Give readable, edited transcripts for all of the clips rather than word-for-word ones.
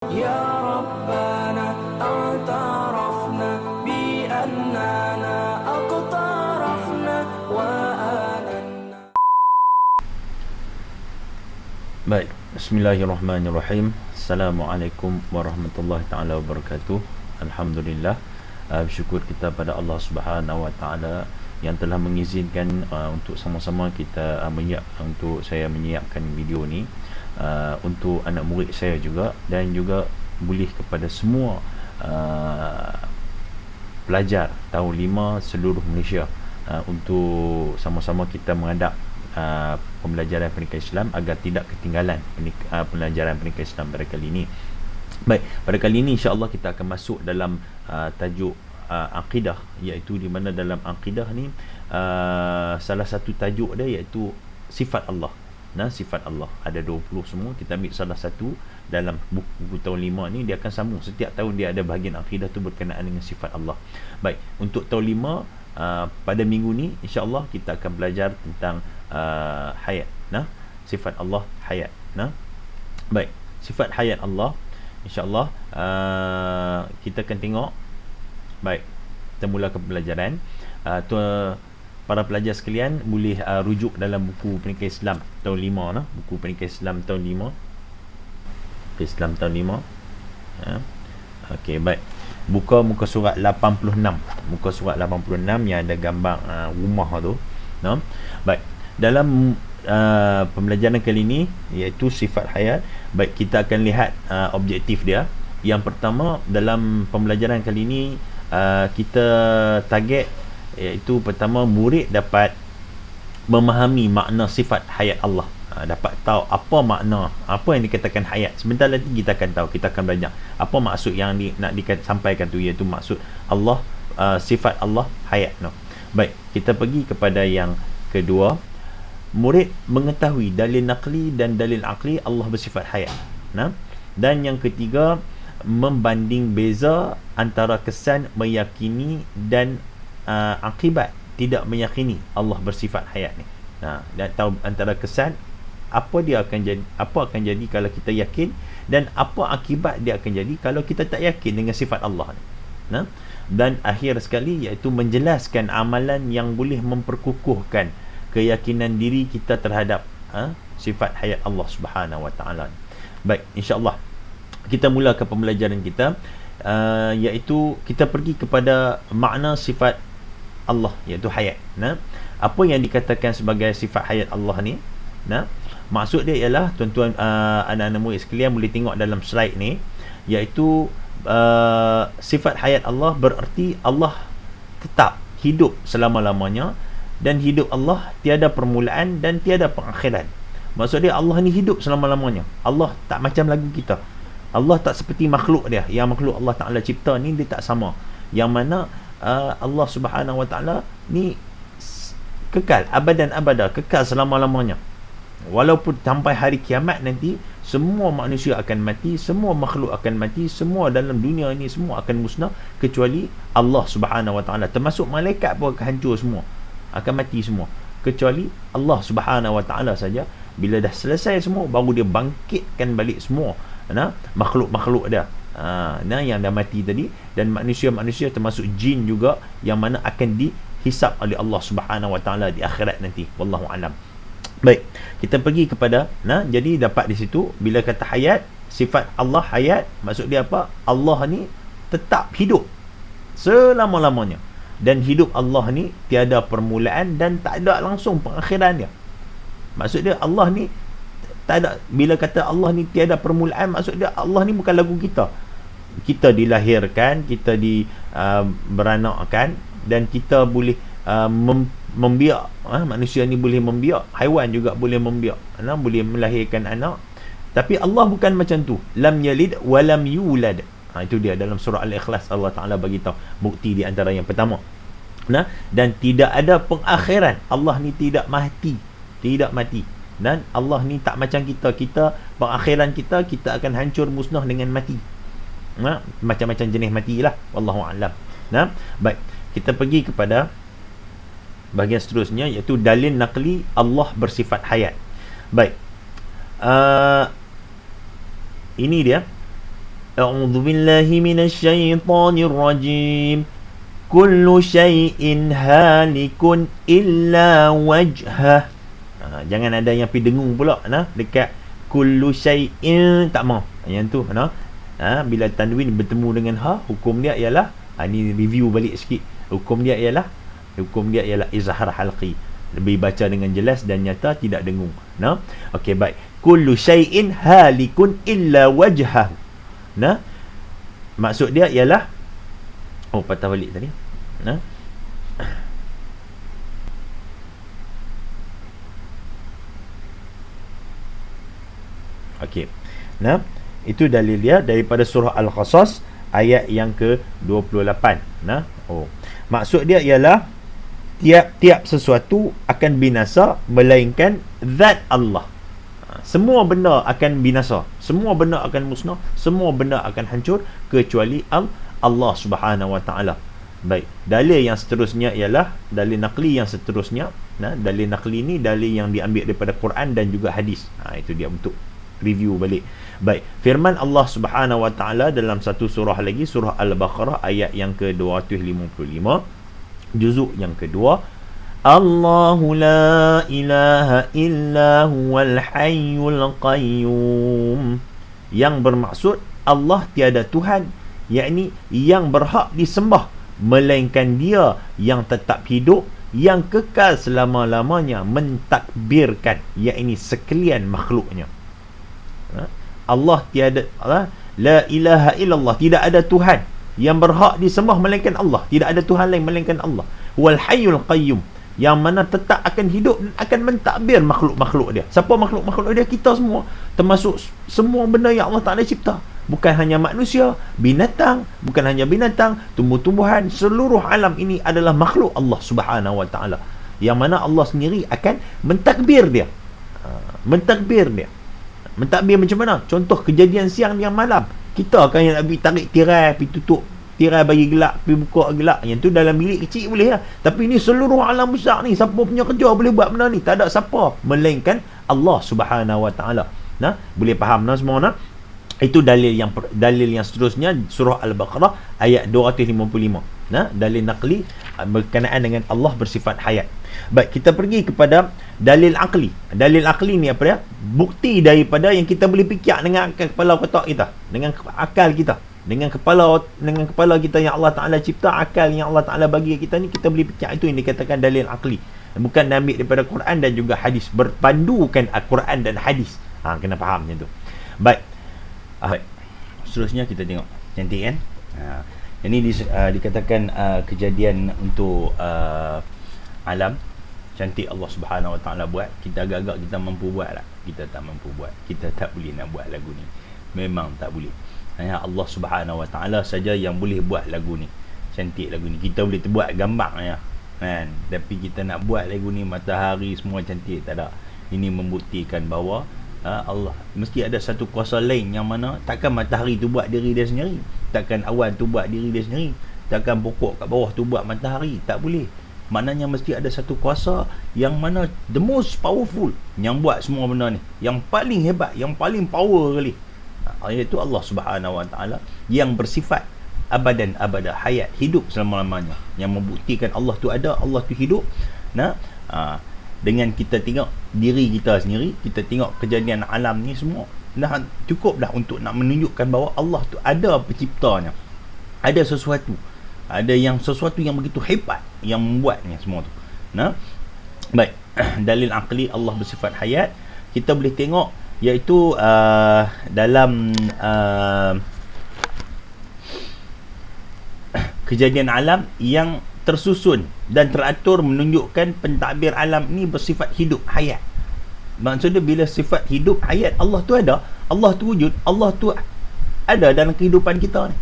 يا ربنا اعترفنا بأننا اقترفنا وآلنا. Baik, Bismillahirrahmanirrahim. Assalamualaikum warahmatullahi taala wabarakatuh. Alhamdulillah, bersyukur kita pada Allah Subhanahu wa taala yang telah mengizinkan untuk sama-sama kita untuk saya menyiapkan video ni untuk anak murid saya juga, dan juga boleh kepada semua pelajar tahun 5 seluruh Malaysia, untuk sama-sama kita menghadap pembelajaran pendidikan Islam agar tidak ketinggalan pelajaran pendidikan Islam pada kali ini. Baik, pada kali ini insya-Allah kita akan masuk dalam tajuk akidah, iaitu di mana dalam akidah ni salah satu tajuk dia iaitu sifat Allah. Sifat Allah ada 20 semua, kita ambil salah satu dalam buku tahun 5 ni, dia akan sambung setiap tahun, dia ada bahagian akidah tu berkenaan dengan sifat Allah. Baik, untuk tahun 5 pada minggu ni insya-Allah kita akan belajar tentang hayat, sifat Allah hayat. Baik, sifat hayat Allah insya-Allah kita akan tengok. Baik, kita mula ke pembelajaran. Para pelajar sekalian boleh rujuk dalam buku pendidikan Islam tahun 5 buku pendidikan Islam tahun 5, Islam tahun 5. Okey, baik. Buka muka surat 86. Muka surat 86 yang ada gambar rumah tu. Baik. Dalam pembelajaran kali ini iaitu sifat hayat. Baik, kita akan lihat objektif dia. Yang pertama, dalam pembelajaran kali ini kita target iaitu pertama, murid dapat memahami makna sifat hayat Allah. Dapat tahu apa makna, apa yang dikatakan hayat. Sebentar lagi kita akan tahu, kita akan belajar apa maksud yang nak disampaikan tu, iaitu maksud Allah, sifat Allah hayat. Baik, kita pergi kepada yang kedua. Murid mengetahui dalil naqli dan dalil aqli Allah bersifat hayat. Dan yang ketiga, membanding beza antara kesan meyakini dan akibat tidak meyakini Allah bersifat hayat ni. Dan tahu antara kesan apa akan jadi kalau kita yakin, dan apa akibat dia akan jadi kalau kita tak yakin dengan sifat Allah ni. Dan akhir sekali iaitu menjelaskan amalan yang boleh memperkukuhkan keyakinan diri kita terhadap sifat hayat Allah Subhanahu wa taala. Baik, insya-Allah kita mula ke pembelajaran kita, iaitu kita pergi kepada makna sifat Allah iaitu hayat. Apa yang dikatakan sebagai sifat hayat Allah ni? Maksud dia ialah, tuan-tuan anak-anak murid sekalian boleh tengok dalam slide ni, iaitu sifat hayat Allah bererti Allah tetap hidup selama-lamanya, dan hidup Allah tiada permulaan dan tiada pengakhiran. Maksud dia Allah ni hidup selama-lamanya. Allah tak macam lagu kita. Allah tak seperti makhluk dia. Yang makhluk Allah Ta'ala cipta ni dia tak sama. Yang mana Allah Subhanahu wa taala ni kekal abadan abada, kekal selama-lamanya. Walaupun sampai hari kiamat nanti semua manusia akan mati, semua makhluk akan mati, semua dalam dunia ini semua akan musnah kecuali Allah Subhanahu wa taala. Termasuk malaikat pun akan hancur semua, akan mati semua, kecuali Allah Subhanahu wa taala saja. Bila dah selesai semua, baru dia bangkitkan balik semua makhluk-makhluk dia yang dah mati tadi, dan manusia-manusia termasuk jin juga, yang mana akan dihisap oleh Allah Subhanahu wa taala di akhirat nanti. Wallahu alam. Baik, kita pergi kepada jadi dapat di situ bila kata hayat, sifat Allah hayat, maksud dia apa? Allah ni tetap hidup selama-lamanya, dan hidup Allah ni tiada permulaan dan tak ada langsung pengakhiran dia. Maksud dia Allah ni tak ada. Bila kata Allah ni tiada permulaan, maksud dia Allah ni bukan lagu kita. Kita dilahirkan, kita beranakkan, dan kita boleh membiak. Manusia ni boleh membiak, haiwan juga boleh membiak, boleh melahirkan anak. Tapi Allah bukan macam tu. Lam yalid wa lam yulad. Itu dia dalam surah Al-Ikhlas, Allah Ta'ala bagi tahu bukti di antara yang pertama. Dan tidak ada pengakhiran. Allah ni tidak mati. Dan Allah ni tak macam kita. Kita pengakhiran kita akan hancur musnah dengan mati. Macam-macam jenis matilah. Wallahu a'lam. Baik, kita pergi kepada bahagian seterusnya, iaitu dalil naqli Allah bersifat hayat. Baik, ini dia A'udzu billahi minasyaitonir rajim. Kullu syai'in halikun illa wajhah. Jangan ada yang pergi dengung pula dekat kullu syai'in, tak mau. Yang tu bila tanwin bertemu dengan hukum dia ialah ni review balik sikit. Hukum dia ialah izhar halqi. Lebih baca dengan jelas dan nyata, tidak dengung. Okey, baik. Kullu syai'in halikun illa wajhah. Maksud dia ialah patah balik tadi. Okey. Itu dalil dia daripada surah Al-Qasas ayat yang ke-28. Maksud dia ialah tiap-tiap sesuatu akan binasa melainkan zat Allah. Semua benda akan binasa, semua benda akan musnah, semua benda akan hancur kecuali Allah Subhanahu Wa Taala. Baik, dalil yang seterusnya ialah dalil naqli yang seterusnya. Dalil naqli ni dalil yang diambil daripada Quran dan juga hadis. Itu dia untuk review balik. Baik, firman Allah Subhanahu Wa Taala dalam satu surah lagi, surah Al-Baqarah ayat yang ke-255, juzuk yang kedua. Allahu la ilaha illa huwal hayyul qayyum. Yang bermaksud Allah tiada Tuhan, yakni yang berhak disembah melainkan Dia yang tetap hidup, yang kekal selama-lamanya, mentakbirkan, yakni sekalian makhluknya. Allah tiada, la ilaha illallah, tidak ada Tuhan yang berhak disembah melainkan Allah, tidak ada Tuhan lain melainkan Allah. Wal hayyul qayyum, yang mana tetap akan hidup dan akan mentakbir makhluk-makhluk dia. Siapa makhluk-makhluk dia? Kita semua, termasuk semua benda yang Allah Ta'ala cipta. Bukan hanya manusia, binatang, bukan hanya binatang, tumbuh-tumbuhan, seluruh alam ini adalah makhluk Allah Subhanahu Wa Ta'ala, yang mana Allah sendiri akan mentakbir dia. Mentakbir macam mana? Contoh kejadian siang dan malam. Kita kan yang nak pergi tarik tirai, pergi tutup tirai bagi gelap, pergi buka gelap. Yang tu dalam bilik kecil boleh lah. Tapi ni seluruh alam besar ni, siapa punya kerja boleh buat benda ni? Tak ada siapa melainkan Allah Subhanahu Wa Ta'ala. Boleh faham semua? Itu dalil yang seterusnya, surah Al-Baqarah ayat 255. Dalil naqli berkenaan dengan Allah bersifat hayat. Baik, kita pergi kepada dalil aqli. Dalil aqli ni apa dia? Bukti daripada yang kita boleh fikir dengan kepala otak kita, dengan akal kita, dengan kepala kita yang Allah Ta'ala cipta, akal yang Allah Ta'ala bagi kita ni, kita boleh fikir. Itu yang dikatakan dalil aqli. Bukan ambil daripada Quran dan juga hadis, berpandukan Al-Quran dan hadis. Kena faham macam tu. Baik. Seterusnya kita tengok. Cantik kan? Ini dikatakan kejadian untuk alam. Cantik Allah Subhanahu Wa Ta'ala buat. Kita agak-agak kita mampu buat lah. Kita tak mampu buat. Kita tak boleh nak buat lagu ni. Memang tak boleh. Hanya Allah Subhanahu Wa Ta'ala saja yang boleh buat lagu ni. Cantik lagu ni. Kita boleh buat gambar kan? Tapi kita nak buat lagu ni, matahari semua cantik, tak ada. Ini membuktikan bahawa Allah mesti ada satu kuasa lain, yang mana takkan matahari tu buat diri dia sendiri, takkan awan tu buat diri dia sendiri, takkan pokok kat bawah tu buat matahari. Tak boleh. Maknanya mesti ada satu kuasa yang mana the most powerful, yang buat semua benda ni, yang paling hebat, yang paling power kali, iaitu Allah Subhanahu Wa Ta'ala, yang bersifat abadan abada, hayat, hidup selama-lamanya, yang membuktikan Allah tu ada, Allah tu hidup. Dengan kita tengok diri kita sendiri, kita tengok kejadian alam ni semua, dah cukup dah untuk nak menunjukkan bahawa Allah tu ada penciptanya, ada sesuatu yang begitu hebat yang membuatnya semua tu. Baik, dalil aqli Allah bersifat hayat kita boleh tengok, iaitu dalam kejadian alam yang tersusun dan teratur, menunjukkan pentadbir alam ni bersifat hidup, hayat. Maksudnya bila sifat hidup, hayat, Allah tu ada, Allah tu wujud, Allah tu ada dalam kehidupan kita ni.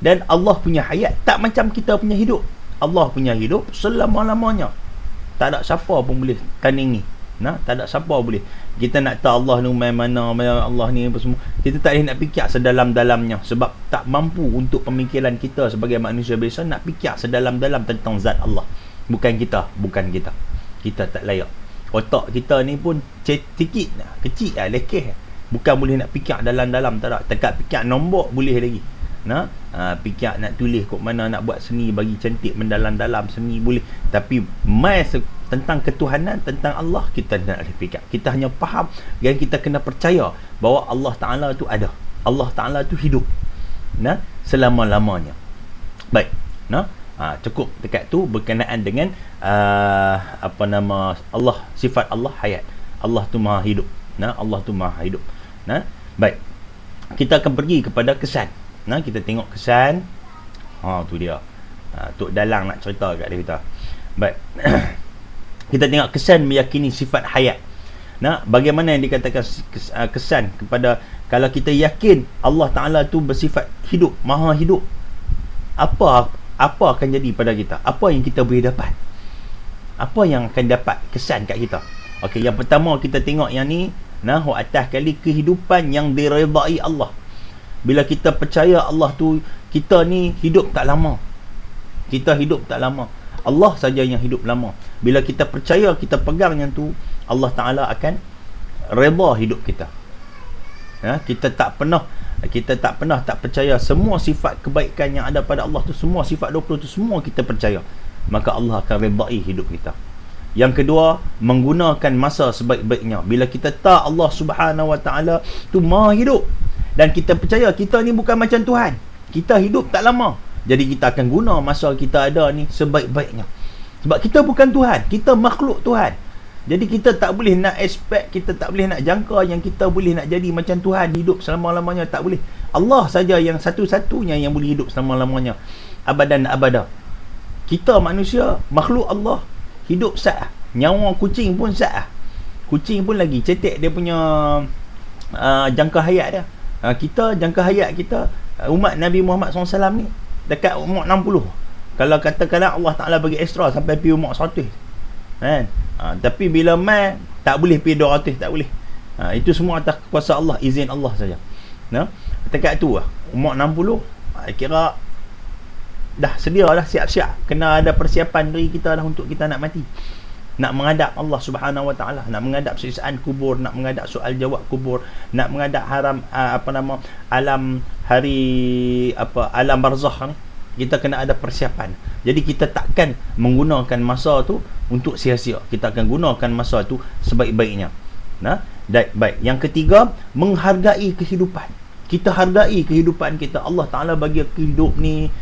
Dan Allah punya hayat tak macam kita punya hidup. Allah punya hidup selama-lamanya. Tak ada siapa pun boleh tandingi. Tak ada siapa boleh. Kita nak tahu Allah ni mana Allah ni apa semua, kita tak boleh nak fikir sedalam-dalamnya, sebab tak mampu untuk pemikiran kita sebagai manusia biasa nak fikir sedalam-dalam tentang zat Allah. Bukan kita. Kita tak layak. Otak kita ni pun sikit, kecil lah, lekeh. Bukan boleh nak fikir dalam-dalam, tak ada. Dekat fikir nombok boleh lagi. Fikir nak tulis kok mana, nak buat seni bagi cantik mendalam-dalam, seni boleh. Tapi tentang ketuhanan, tentang Allah, kita tak boleh fikir. Kita hanya faham dan kita kena percaya bahawa Allah Ta'ala tu ada. Allah Ta'ala tu hidup selama-lamanya. Baik. Cukup dekat tu berkenaan dengan Allah, sifat Allah hayat. Allah tu maha hidup. Allah tu maha hidup. Baik. Kita akan pergi kepada kesan. Kita tengok kesan. Tu dia. Tok Dalang nak cerita kat dia kita. Baik. Kita tengok kesan meyakini sifat hayat. Bagaimana yang dikatakan kesan kepada, kalau kita yakin Allah Ta'ala tu bersifat hidup, maha hidup, apa akan jadi pada kita? Apa yang kita boleh dapat? Apa yang akan dapat kesan kat kita? Okey, yang pertama kita tengok yang ni, atas kali kehidupan yang diredai Allah. Bila kita percaya Allah tu, kita ni hidup tak lama. Kita hidup tak lama. Allah saja yang hidup lama. Bila kita percaya, kita pegang yang tu, Allah Ta'ala akan redha hidup kita. Kita tak pernah tak percaya semua sifat kebaikan yang ada pada Allah tu, semua sifat 20 tu semua kita percaya, maka Allah akan redai hidup kita. Yang kedua, menggunakan masa sebaik-baiknya. Bila kita tahu Allah Subhanahu Wa Ta'ala tu maha hidup, dan kita percaya kita ni bukan macam Tuhan, kita hidup tak lama, jadi kita akan guna masa kita ada ni sebaik-baiknya. Sebab kita bukan Tuhan, kita makhluk Tuhan. Jadi kita tak boleh nak expect, kita tak boleh nak jangka yang kita boleh nak jadi macam Tuhan, hidup selama-lamanya. Tak boleh. Allah saja yang satu-satunya yang boleh hidup selama-lamanya, abadan abada. Kita manusia, makhluk Allah, hidup sah. Nyawa kucing pun sah. Kucing pun lagi cetek dia punya jangka hayat dia. Kita jangka hayat kita, umat Nabi Muhammad SAW ni dekat umur 60. Kalau katakanlah Allah Ta'ala bagi extra sampai pergi umur 100 kan? Tapi bila mai tak boleh pergi 200, tak boleh. Itu semua atas kuasa Allah, izin Allah saja. Dekat tu umur 60, kira dah sedia dah, siap-siap, kena ada persiapan diri kita dah untuk kita nak mati, nak menghadap Allah Subhanahu Wa Ta'ala, nak menghadap siksaan kubur, nak menghadap soal jawab kubur, nak menghadap alam barzakh ni. Kita kena ada persiapan. Jadi kita takkan menggunakan masa tu untuk sia-sia. Kita akan gunakan masa tu sebaik-baiknya. Baik. Yang ketiga, menghargai kehidupan. Kita hargai kehidupan kita. Allah Ta'ala bagi hidup ni,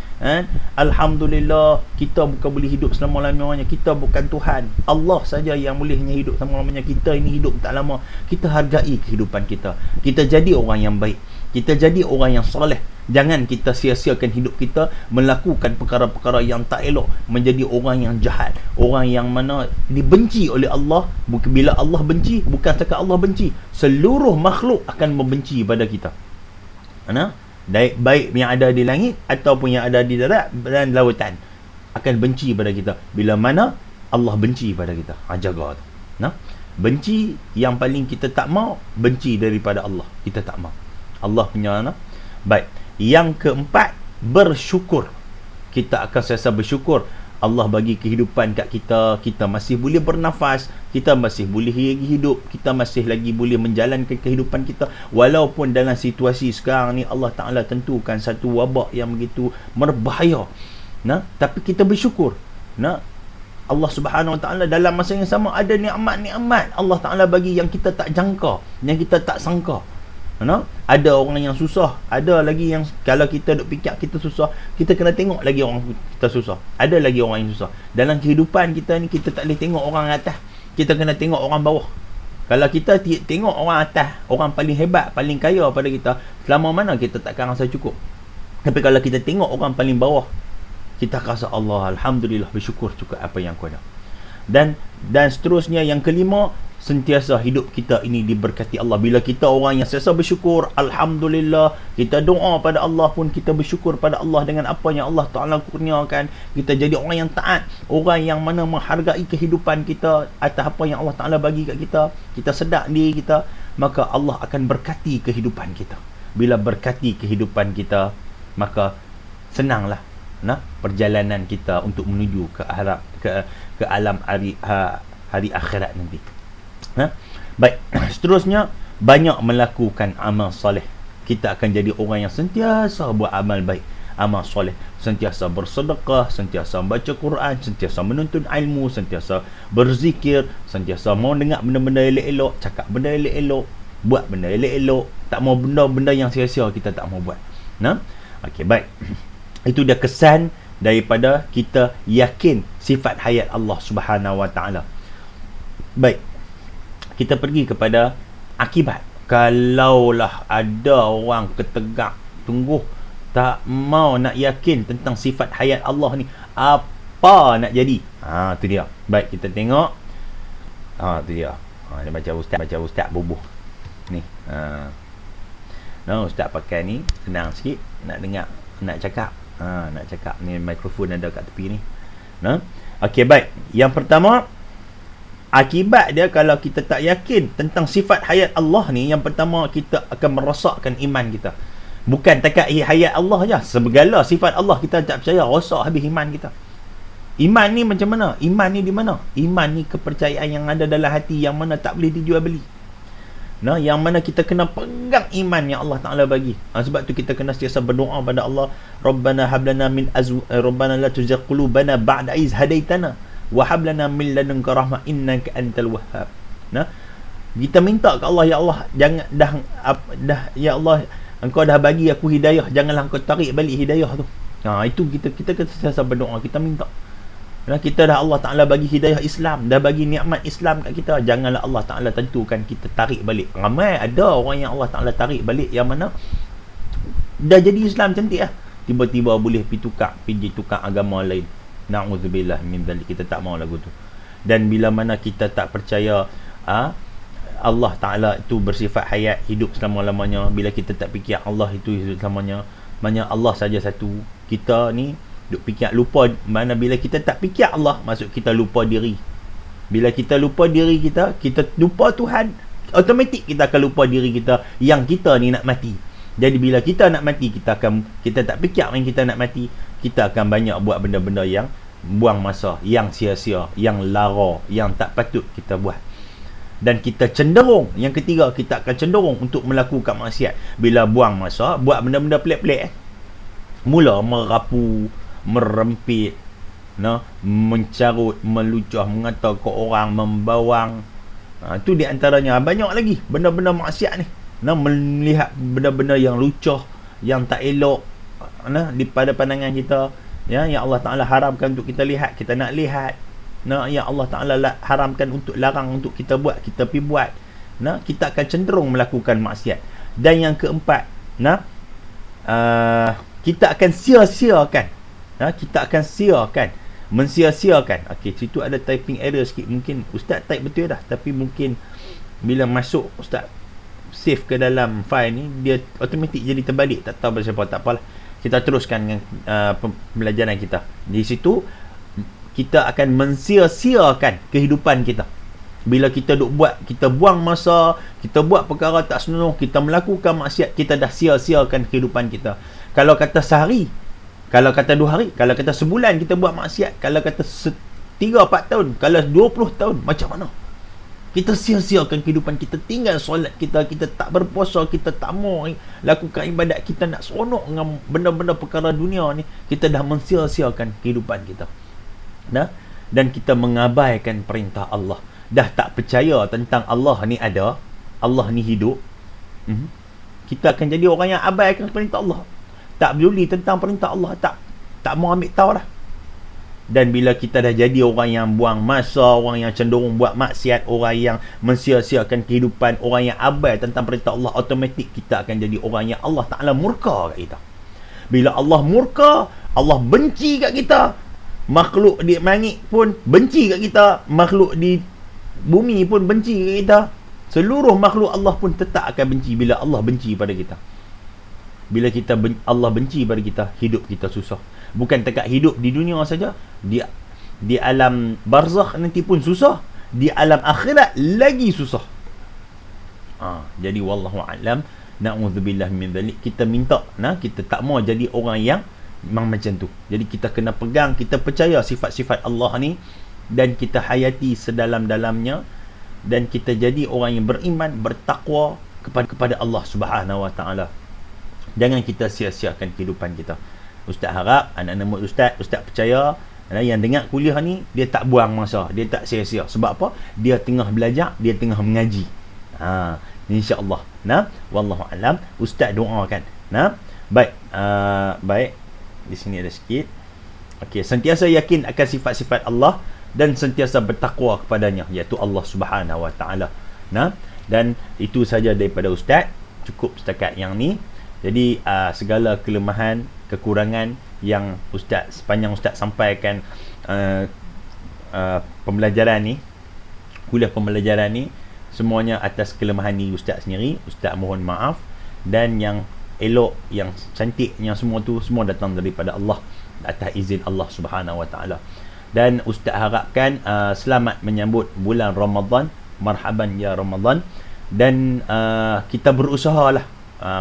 Alhamdulillah, kita bukan boleh hidup selama-lamanya. Kita bukan Tuhan. Allah saja yang bolehnya hidup selama-lamanya. Kita ini hidup tak lama. Kita hargai kehidupan kita. Kita jadi orang yang baik. Kita jadi orang yang soleh. Jangan kita sia-siakan hidup kita melakukan perkara-perkara yang tak elok, menjadi orang yang jahat, orang yang mana dibenci oleh Allah. Bila Allah benci, bukan setakat Allah benci, seluruh makhluk akan membenci pada kita. Baik yang ada di langit ataupun yang ada di darat dan lautan akan benci pada kita. Bila mana Allah benci pada kita, jaga tu. Benci yang paling kita tak mau, benci daripada Allah. Kita tak mau Allah punya. Baik. Yang keempat, bersyukur. Kita akan sentiasa bersyukur. Allah bagi kehidupan kat kita, kita masih boleh bernafas, kita masih boleh hidup, kita masih lagi boleh menjalankan kehidupan kita, walaupun dalam situasi sekarang ni Allah Ta'ala tentukan satu wabak yang begitu berbahaya. Tapi kita bersyukur. Allah Subhanahu Wa Ta'ala dalam masa yang sama ada nikmat-nikmat Allah Ta'ala bagi yang kita tak jangka, yang kita tak sangka. Ada orang yang susah, ada lagi yang kalau kita duk fikir kita susah, kita kena tengok lagi orang kita susah. Ada lagi orang yang susah. Dalam kehidupan kita ni, kita tak boleh tengok orang atas, kita kena tengok orang bawah. Kalau kita tengok orang atas, orang paling hebat, paling kaya pada kita, selama mana kita takkan rasa cukup. Tapi kalau kita tengok orang paling bawah, kita rasa Allah, Alhamdulillah, bersyukur cukup apa yang aku ada. Dan seterusnya, yang kelima, sentiasa hidup kita ini diberkati Allah. Bila kita orang yang sentiasa bersyukur, Alhamdulillah, kita doa pada Allah pun kita bersyukur pada Allah dengan apa yang Allah Ta'ala kurniakan. Kita jadi orang yang taat, orang yang mana menghargai kehidupan kita atas apa yang Allah Ta'ala bagi kat kita. Kita sedar diri kita, maka Allah akan berkati kehidupan kita. Bila berkati kehidupan kita, maka senanglah perjalanan kita untuk menuju ke alam hari akhirat nanti. Baik, seterusnya, banyak melakukan amal soleh, kita akan jadi orang yang sentiasa buat amal baik, amal soleh, sentiasa bersedekah, sentiasa baca Quran, sentiasa menuntut ilmu, sentiasa berzikir, sentiasa mau dengar benda-benda elok-elok, cakap benda elok-elok, buat benda elok-elok, tak mau benda-benda yang sia-sia kita tak mau buat. Nah, okey, baik. Itu dia kesan daripada kita yakin sifat hayat Allah Subhanahu Wa Taala. Baik, kita pergi kepada akibat. Kalaulah ada orang ketegak tunggu tak mau nak yakin tentang sifat hayat Allah ni, apa nak jadi? Tu dia. Baik, kita tengok. Tu dia. Dia baca ustaz bubuh ni. Ustaz pakai ni senang sikit nak dengar, nak cakap. Nak cakap ni, mikrofon ada kat tepi ni. Okey, baik. Yang pertama, akibat dia kalau kita tak yakin tentang sifat hayat Allah ni, yang pertama kita akan merosakkan iman kita. Bukan takat hayat Allah je, segala sifat Allah kita tak percaya, rosak habis iman kita. Iman ni macam mana? Iman ni di mana? Iman ni kepercayaan yang ada dalam hati, yang mana tak boleh dijual beli. Yang mana kita kena pegang iman yang Allah Ta'ala bagi. Sebab tu kita kena sentiasa berdoa pada Allah, Rabbana hablana min Rabbana la tuzigh qulubana ba'da iz hadaitana wa hab lana min ladunka rahmah innaka antal wahhab. Kita minta ke Allah, ya Allah, jangan dah ya Allah, engkau dah bagi aku hidayah, janganlah engkau tarik balik hidayah tu. Itu kita sentiasa berdoa, kita minta. Kita dah Allah Ta'ala bagi hidayah Islam, dah bagi nikmat Islam kat kita, janganlah Allah Ta'ala tentukan kita tarik balik. Ramai ada orang yang Allah Ta'ala tarik balik, yang mana dah jadi Islam cantik tiba-tiba boleh pergi tukar agama lain. Na'udzubillah min dzalik. Kita tak mau lagu tu. Dan bila mana kita tak percaya Allah Ta'ala itu bersifat hayat, hidup selama-lamanya, bila kita tak fikir Allah itu hidup selamanya, maknanya Allah saja satu, kita ni duk fikir lupa. Mana bila kita tak fikir Allah, maksud kita lupa diri. Bila kita lupa diri kita lupa Tuhan, automatik kita akan lupa diri kita, yang kita ni nak mati. Jadi bila kita nak mati, kita tak fikir yang kita nak mati, kita akan banyak buat benda-benda yang buang masa, yang sia-sia, yang lara, yang tak patut kita buat. Dan kita cenderung, yang ketiga, kita akan cenderung untuk melakukan maksiat. Bila buang masa, buat benda-benda pelik-pelik, mula merapu, merempit, mencarut, melucah, mengata ke orang, membawang. Itu di antaranya. Banyak lagi benda-benda maksiat ni. Melihat benda-benda yang lucah, yang tak elok pada pandangan kita, yang Allah Ta'ala haramkan untuk kita lihat, kita nak lihat. Yang Allah Ta'ala haramkan untuk, larang untuk kita buat, kita pergi buat. Kita akan cenderung melakukan maksiat. Dan yang keempat, kita akan sia-siakan. Kita akan mensia-siakan. Okey, situ ada typing error sikit. Mungkin Ustaz type betul dah, tapi mungkin bila masuk Ustaz save ke dalam file ni, dia automatik jadi terbalik. Tak tahu pasal apa, tak apalah. Kita teruskan dengan pembelajaran kita. Di situ kita akan mensia-siakan kehidupan kita. Bila kita kita buang masa, kita buat perkara tak senonoh, kita melakukan maksiat, kita dah sia-siakan kehidupan kita. Kalau kata sehari, kalau kata 2 hari, kalau kata sebulan kita buat maksiat, kalau kata 3-4 tahun, kalau 20 tahun, macam mana? Kita sia-siakan kehidupan kita, tinggal solat kita tak berpuasa, kita tak mau lakukan ibadat, kita nak seronok dengan benda-benda perkara dunia ni, kita dah mensia-siakan kehidupan kita. Dan kita mengabaikan perintah Allah. Dah tak percaya tentang Allah ni ada, Allah ni hidup. Kita akan jadi orang yang abaikan perintah Allah. Tak peduli tentang perintah Allah, tak mau ambil tahu dah. Dan bila kita dah jadi orang yang buang masa, orang yang cenderung buat maksiat, orang yang mensia-siakan kehidupan, orang yang abai tentang perintah Allah, automatik kita akan jadi orang yang Allah Ta'ala murka kat kita. Bila Allah murka, Allah benci kat kita. Makhluk di langit pun benci kat kita, makhluk di bumi pun benci kat kita. Seluruh makhluk Allah pun tetap akan benci bila Allah benci pada kita. Bila Allah benci pada kita, hidup kita susah. Bukan dekat hidup di dunia saja, di alam barzakh nanti pun susah, di alam akhirat lagi susah. Jadi wallahu a'lam, na'udzubillah min dzalik. Kita minta, kita tak mau jadi orang yang memang macam tu. Jadi kita kena pegang, kita percaya sifat-sifat Allah ni, dan kita hayati sedalam-dalamnya, dan kita jadi orang yang beriman, bertakwa, kepada Allah Subhanahu Wa Taala. Jangan kita sia-siakan kehidupan kita. Ustaz harap anak-anak murid Ustaz percaya yang dengar kuliah ni dia tak buang masa, dia tak sia-sia. Sebab apa? Dia tengah belajar, dia tengah mengaji. InsyaAllah. Wallahu alam. Ustaz doakan. Baik. Baik. Di sini ada sikit. Okey, sentiasa yakin akan sifat-sifat Allah dan sentiasa bertakwa kepadanya, iaitu Allah Subhanahu Wa Taala. Dan itu saja daripada Ustaz. Cukup setakat yang ni. Jadi segala kelemahan, kekurangan yang sepanjang Ustaz sampaikan pembelajaran ni, kuliah pembelajaran ni, semuanya atas kelemahan ni Ustaz sendiri. Ustaz mohon maaf. Dan yang elok, yang cantik, yang semua tu semua datang daripada Allah, atas izin Allah Subhanahu Wa Taala. Dan Ustaz harapkan selamat menyambut bulan Ramadan. Marhaban ya Ramadan. Dan kita berusahalah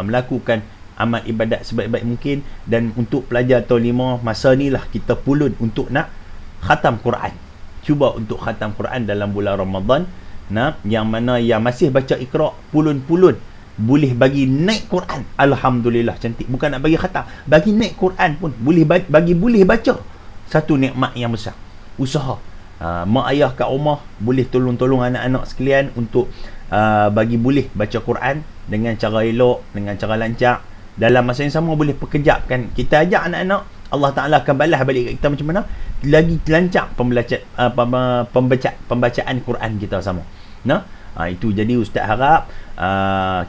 melakukan amal ibadat sebaik-baik mungkin. Dan untuk pelajar tahun 5, masa ni lah kita pulun untuk nak khatam Quran. Cuba untuk khatam Quran dalam bulan Ramadan. Yang mana yang masih baca Iqra, pulun-pulun boleh bagi naik Quran. Alhamdulillah, cantik. Bukan nak bagi khatam, bagi naik Quran pun boleh boleh baca. Satu nikmat yang besar. Usaha. Mak ayah kat rumah boleh tolong anak-anak sekalian untuk bagi boleh baca Quran dengan cara elok, dengan cara lancar. Dalam masa yang sama boleh perkejapkan. Kita ajak anak-anak, Allah Ta'ala akan balas balik kat kita macam mana. Lagi lancar pembacaan Quran kita sama. Itu jadi Ustaz harap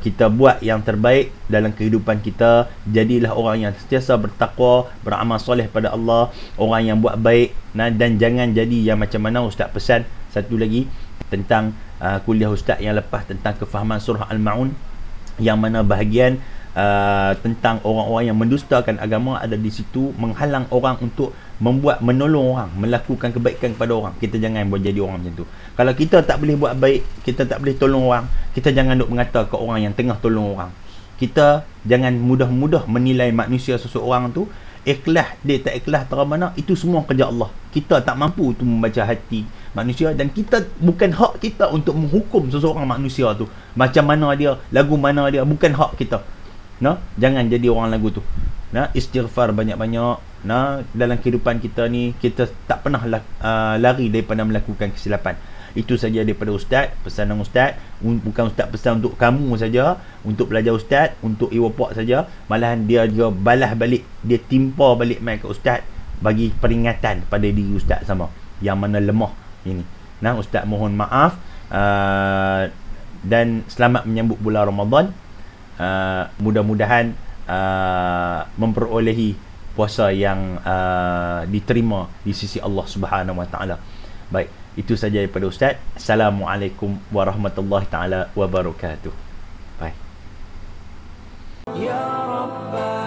kita buat yang terbaik dalam kehidupan kita. Jadilah orang yang sentiasa bertakwa, beramal soleh pada Allah, orang yang buat baik. Dan jangan jadi yang macam mana Ustaz pesan satu lagi tentang kuliah Ustaz yang lepas tentang kefahaman surah Al-Ma'un, yang mana bahagian tentang orang-orang yang mendustakan agama ada di situ, menghalang orang untuk menolong orang, melakukan kebaikan kepada orang. Kita jangan buat jadi orang macam tu. Kalau kita tak boleh buat baik, kita tak boleh tolong orang, kita jangan duk mengata ke orang yang tengah tolong orang. Kita jangan mudah-mudah menilai manusia seseorang tu. Ikhlas dia tak ikhlas terang mana, itu semua kerja Allah. Kita tak mampu tu membaca hati manusia, dan kita bukan hak kita untuk menghukum seseorang manusia tu. Macam mana dia, lagu mana dia, bukan hak kita. Jangan jadi orang lagu tu. Istighfar banyak-banyak. Dalam kehidupan kita ni, kita tak pernah lari daripada melakukan kesilapan. Itu saja daripada Ustaz, pesanan Ustaz. Bukan Ustaz pesan untuk kamu saja, untuk pelajar Ustaz, untuk Iwapak saja. Malahan dia balas balik, dia timpa balik mic ke Ustaz, bagi peringatan pada diri Ustaz sama, yang mana lemah ini. Ustaz mohon maaf. Dan selamat menyambut bulan Ramadan. Mudah-mudahan memperolehi puasa yang diterima di sisi Allah Subhanahu Wa Taala. Baik, itu saja daripada Ustaz. Assalamualaikum warahmatullahi taala wabarakatuh. Bye. Ya Rabbana